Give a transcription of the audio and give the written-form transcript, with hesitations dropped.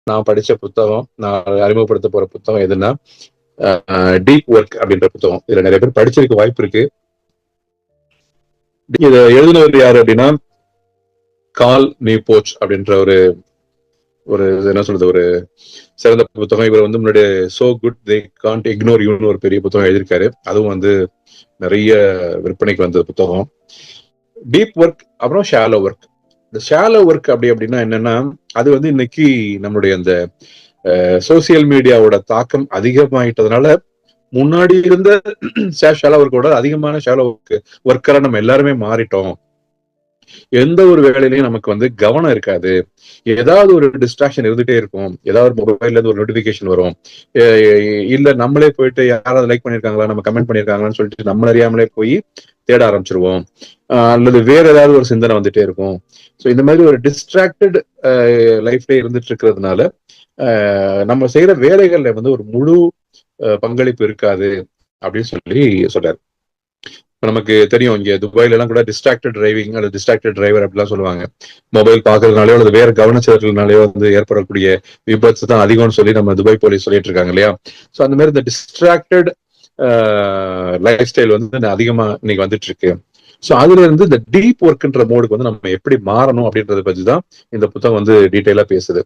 நான் படிச்ச புத்தகம், நான் அறிமுகப்படுத்த போற புத்தகம் எதுன்னா டீப் ஒர்க் அப்படின்ற புத்தகம். இதுல நிறைய பேர் படிச்சிருக்க வாய்ப்பு இருக்கு. இத எழுதினவர் யாரு அப்படின்னா கால் நியூபோர்ட் அப்படின்ற ஒரு என்ன சொல்றது, ஒரு சிறந்த புத்தகம். இவர் வந்து முன்னாடி so good they can't ignore யூன்னு ஒரு பெரிய புத்தகம் எழுதியிருக்காரு. அதுவும் வந்து நிறைய விற்பனைக்கு வந்த புத்தகம். டீப் ஒர்க் அப்புறம் ஷாலோ ஒர்க். இந்த ஷாலோ ஒர்க் அப்படின்னா என்னன்னா, அது வந்து இன்னைக்கு நம்மளுடைய அந்த சோசியல் மீடியாவோட தாக்கம் அதிகமாயிட்டதுனால முன்னாடி இருந்த ஷாலோ ஒர்க்கோட அதிகமான ஷாலோ ஒர்க்கரை நம்ம எல்லாருமே மாறிட்டோம். எந்த ஒரு வேலையிலையும் நமக்கு வந்து கவனம் இருக்காது. ஏதாவது ஒரு டிஸ்ட்ராக்ஷன் இருந்துட்டே இருக்கும். ஏதாவது மொபைல்ல இருந்து ஒரு நோட்டிபிகேஷன் வரும். இல்ல நம்மளே போயிட்டு யாராவது லைக் பண்ணிருக்காங்களா, நம்ம கமெண்ட் பண்ணிருக்காங்களான்னு சொல்லிட்டு நம்ம அறியாமலே போய் தேட ஆரம்பிச்சிருவோம். அல்லது வேற ஏதாவது ஒரு சிந்தனை வந்துட்டே இருக்கும். ஸோ இந்த மாதிரி ஒரு டிஸ்ட்ராக்டட் லைஃப்ல இருந்துட்டு இருக்கிறதுனால நம்ம செய்யற வேலைகள்ல வந்து ஒரு முழு பங்களிப்பு இருக்காது அப்படின்னு சொல்லி சொல்றாரு. நமக்கு தெரியும், இங்க துபாயில எல்லாம் கூட டிஸ்ட்ராக்டட் டிரைவிங் அல்லது டிஸ்ட்ராக்டட் டிரைவர் அப்படிலாம் சொல்லுவாங்க. மொபைல் பாக்குறதுனாலயோ அல்லது வேற கவனச்சிதறல்னாலயோ வந்து ஏற்படக்கூடிய விபத்து தான் அதிகம்னு சொல்லி நம்ம துபாய் போலீஸ் சொல்லிட்டு இருக்காங்க இல்லையா. சோ அந்த மாதிரி இந்த டிஸ்ட்ராக்டட் லைஃப் ஸ்டைல் வந்து அதிகமா இன்னைக்கு வந்துட்டு இருக்கு. சோ அதுல இருந்து இந்த டீப் ஒர்க்ன்ற மோடுக்கு வந்து நம்ம எப்படி மாறணும் அப்படின்றத பத்தி தான் இந்த புத்தகம் வந்து டீட்டெயிலா பேசுது.